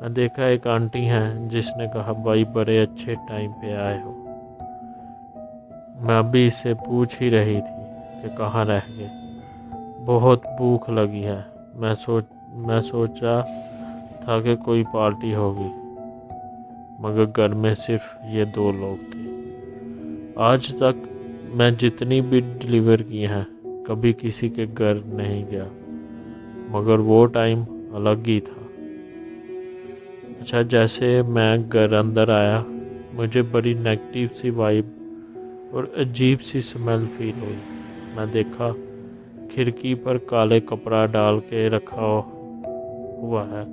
میں دیکھا ایک آنٹی ہیں جس نے کہا بھائی بڑے اچھے ٹائم پہ آئے ہو۔ میں ابھی اس سے پوچھ ہی رہی تھی کہ کہاں رہ گئے، بہت بھوک لگی ہے۔ میں سوچا تھا کہ کوئی پارٹی ہوگی، مگر گھر میں صرف یہ 2 لوگ تھے۔ آج تک میں جتنی بھی ڈلیور کی ہیں کبھی کسی کے گھر نہیں گیا، مگر وہ ٹائم الگ ہی تھا۔ اچھا، جیسے میں گھر اندر آیا مجھے بڑی نیگیٹو سی وائب اور عجیب سی سمیل فیل ہوئی۔ میں دیکھا کھڑکی پر کالے کپڑا ڈال کے رکھا ہوا ہے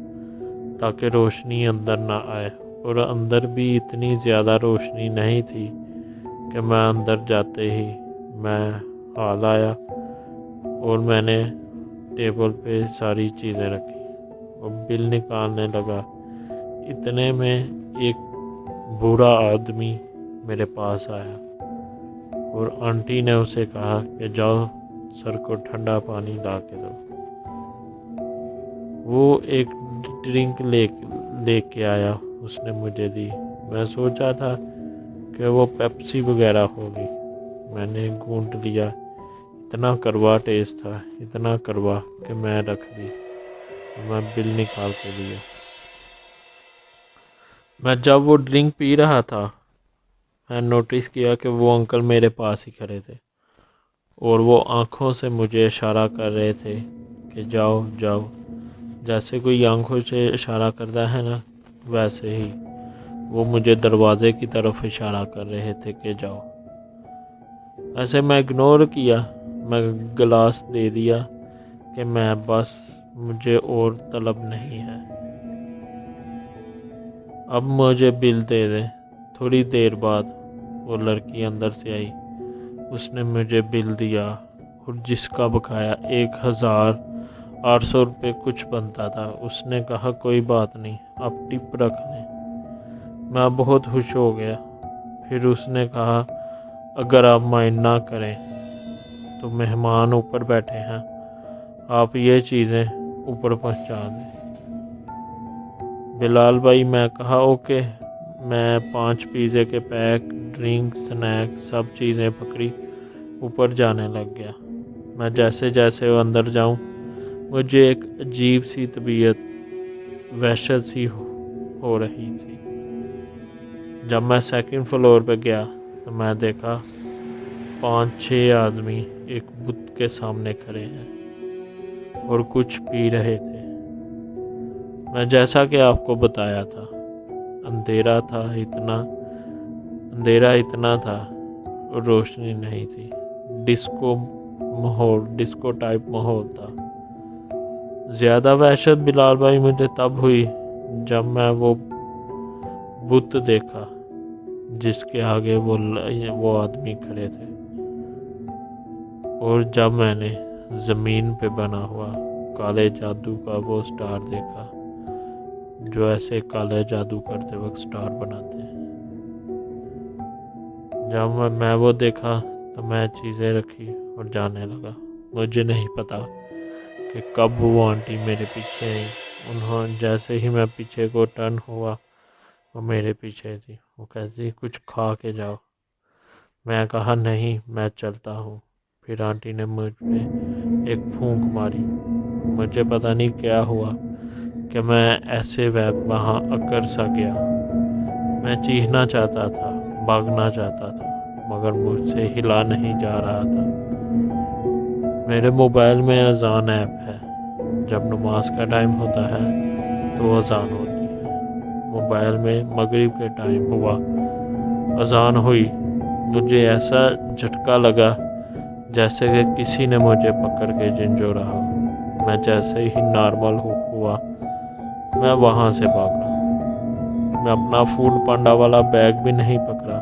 تاکہ روشنی اندر نہ آئے، اور اندر بھی اتنی زیادہ روشنی نہیں تھی کہ میں اندر جاتے ہی میں حال آیا اور میں نے ٹیبل پہ ساری چیزیں رکھی اور بل نکالنے لگا۔ اتنے میں ایک بوڑھا آدمی میرے پاس آیا اور آنٹی نے اسے کہا کہ جاؤ سر کو ٹھنڈا پانی لا کے دو۔ وہ ایک ڈرنک لے کے آیا، اس نے مجھے دی۔ میں سوچا تھا کہ وہ پیپسی وغیرہ ہوگی۔ میں نے گھونٹ لیا، اتنا کڑوا ٹیسٹ تھا، اتنا کڑوا کہ میں رکھ دی۔ میں بل نکال کے دیا۔ میں جب وہ ڈرنک پی رہا تھا میں نوٹس کیا کہ وہ انکل میرے پاس ہی کھڑے تھے اور وہ آنکھوں سے مجھے اشارہ کر رہے تھے کہ جاؤ جاؤ، جیسے کوئی آنکھوں سے اشارہ کرتا ہے نا، ویسے ہی وہ مجھے دروازے کی طرف اشارہ کر رہے تھے کہ جاؤ۔ ایسے میں اگنور کیا، میں گلاس دے دیا کہ میں بس مجھے اور طلب نہیں ہے، اب مجھے بل دے دیں۔ تھوڑی دیر بعد وہ لڑکی اندر سے آئی، اس نے مجھے بل دیا اور جس کا بقایا 1800 روپے کچھ بنتا تھا۔ اس نے کہا کوئی بات نہیں، آپ ٹپ رکھ لیں۔ میں بہت خوش ہو گیا۔ پھر اس نے کہا اگر آپ مائنڈ نہ کریں تو مہمان اوپر بیٹھے ہیں، آپ یہ چیزیں اوپر پہنچا دیں۔ بلال بھائی، میں کہا اوکے۔ میں 5 پیزے کے پیک، ڈرنک، سنیک سب چیزیں پکڑی، اوپر جانے لگ گیا۔ میں جیسے جیسے وہ اندر جاؤں مجھے ایک عجیب سی طبیعت وحشت سی ہو رہی تھی۔ جب میں 2nd فلور پہ گیا تو میں دیکھا 5-6 آدمی ایک بت کے سامنے کھڑے ہیں اور کچھ پی رہے تھے۔ میں جیسا کہ آپ کو بتایا تھا، اندھیرا اتنا تھا اور روشنی نہیں تھی، ڈسکو ٹائپ ماحول تھا۔ زیادہ وحشت بلال بھائی مجھے تب ہوئی جب میں وہ بت دیکھا جس کے آگے وہ آدمی کھڑے تھے، اور جب میں نے زمین پہ بنا ہوا کالے جادو کا وہ سٹار دیکھا جو ایسے کالے جادو کرتے وقت سٹار بناتے ہیں۔ جب میں وہ دیکھا تو میں چیزیں رکھی اور جانے لگا۔ مجھے نہیں پتا کہ کب وہ آنٹی میرے پیچھے آئی۔ جیسے ہی میں پیچھے کو ٹرن ہوا وہ میرے پیچھے تھی۔ وہ کہتی کچھ کھا کے جاؤ۔ میں کہا نہیں، میں چلتا ہوں۔ پھر آنٹی نے مجھ پہ ایک پھونک ماری۔ مجھے پتہ نہیں کیا ہوا کہ میں ایسے وہاں اکڑ سا گیا۔ میں چیخنا چاہتا تھا، بھاگنا چاہتا تھا، مگر مجھ سے ہلا نہیں جا رہا تھا۔ میرے موبائل میں اذان ایپ ہے، جب نماز کا ٹائم ہوتا ہے تو اذان ہوتی ہے۔ موبائل میں مغرب کے ٹائم ہوا، اذان ہوئی، مجھے ایسا جھٹکا لگا جیسے کہ کسی نے مجھے پکڑ کے جھنجھوڑا ہو۔ میں جیسے ہی نارمل ہوا میں وہاں سے بھاگا۔ میں اپنا فوڈ پانڈا والا بیگ بھی نہیں پکڑا،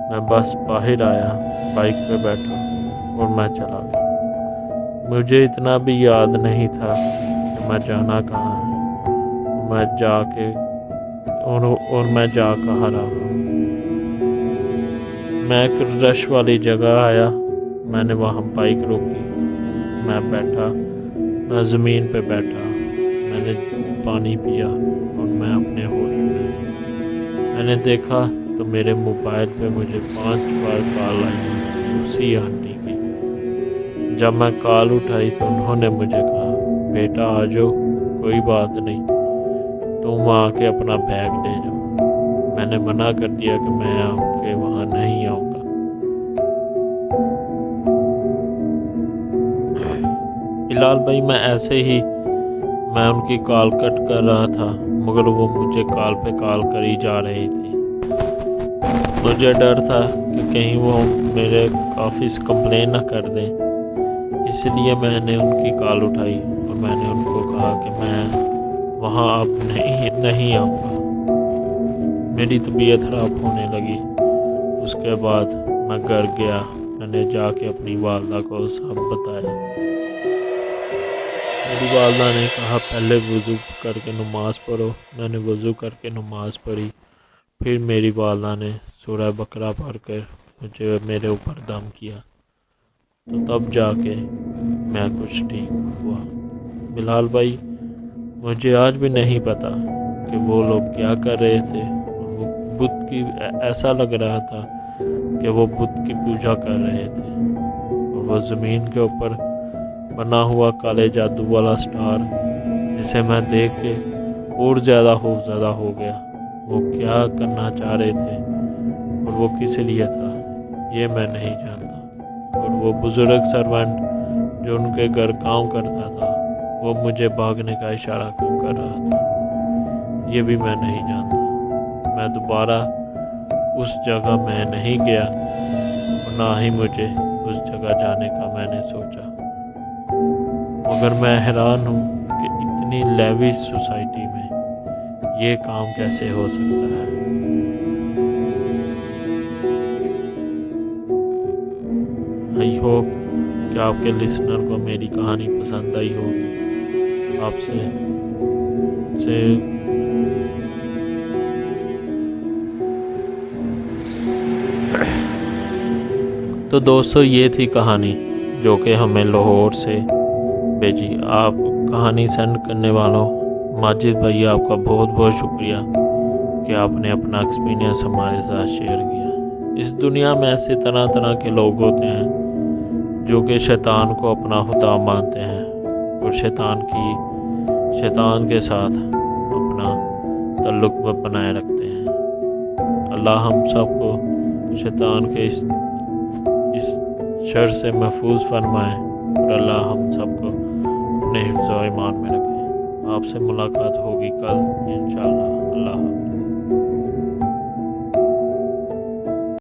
میں بس باہر آیا، بائک پہ بیٹھا اور میں چلا گیا۔ مجھے اتنا بھی یاد نہیں تھا کہ میں جانا کہاں ہے، میں جا کہاں رہا ہوں۔ میں ایک رش والی جگہ آیا، میں نے وہاں بائک روکی، میں بیٹھا، میں زمین پہ بیٹھا، میں نے پانی پیا اور میں اپنے ہوش میں، میں نے دیکھا تو میرے موبائل پہ مجھے 5 بار کال آئی اسی آنٹی کی۔ جب میں کال اٹھائی تو انہوں نے مجھے کہا بیٹا آ جاؤ، کوئی بات نہیں، تم آ کے اپنا بیگ لے جاؤ۔ میں نے منع کر دیا کہ میں آپ کے وہاں نہیں آؤں گا۔ بلال بھائی میں ایسے ہی میں ان کی کال کٹ کر رہا تھا مگر وہ مجھے کال پہ کال کری جا رہی تھی۔ مجھے ڈر تھا کہ کہیں وہ میرے آفس کمپلین نہ کر دیں، اس لیے میں نے ان کی کال اٹھائی اور میں نے ان کو کہا کہ میں وہاں اب نہیں آؤں گا۔ میری طبیعت خراب ہونے لگی۔ اس کے بعد میں گھر گیا، میں نے جا کے اپنی والدہ کو سب بتایا۔ میری والدہ نے کہا پہلے وضو کر کے نماز پڑھو۔ میں نے وضو کر کے نماز پڑھی، پھر میری والدہ نے سورہ بقرہ پڑھ کر مجھے میرے اوپر دم کیا، تو تب جا کے میں کچھ ٹھیک ہوا۔ بلال بھائی مجھے آج بھی نہیں پتا کہ وہ لوگ کیا کر رہے تھے، اور وہ بت کی ایسا لگ رہا تھا کہ وہ بت کی پوجا کر رہے تھے، اور وہ زمین کے اوپر بنا ہوا کالے جادو والا سٹار جسے میں دیکھ کے اور زیادہ خوفزدہ ہو گیا۔ وہ کیا کرنا چاہ رہے تھے اور وہ کس لیے تھا یہ میں نہیں جانتا، اور وہ بزرگ سرونٹ جو ان کے گھر کام کرتا تھا وہ مجھے بھاگنے کا اشارہ کیوں کر رہا تھا یہ بھی میں نہیں جانتا۔ میں دوبارہ اس جگہ میں نہیں گیا اور نہ ہی مجھے اس جگہ جانے کا میں نے سوچا، مگر میں حیران ہوں کہ اتنی لیوش سوسائٹی میں یہ کام کیسے ہو سکتا ہے۔ آئی ہوپ کہ آپ کے لسنر کو میری کہانی پسند آئی ہوگی۔ آپ سے تو دوستو یہ تھی کہانی جو کہ ہمیں لاہور سے بھیجی۔ آپ کہانی سینڈ کرنے والوں ماجد بھائی آپ کا بہت بہت شکریہ کہ آپ نے اپنا ایکسپیرینس ہمارے ساتھ شیئر کیا۔ اس دنیا میں ایسے طرح طرح کے لوگ ہوتے ہیں جو کہ شیطان کو اپنا خدا مانتے ہیں اور شیطان کے ساتھ اپنا تعلق بنائے رکھتے ہیں۔ اللہ ہم سب کو شیطان کے اس شر سے محفوظ فرمائے اور اللہ ہم سب کو اپنے حفظ و ایمان میں رکھے۔ آپ سے ملاقات ہوگی کل انشاءاللہ۔ اللہ حافظ۔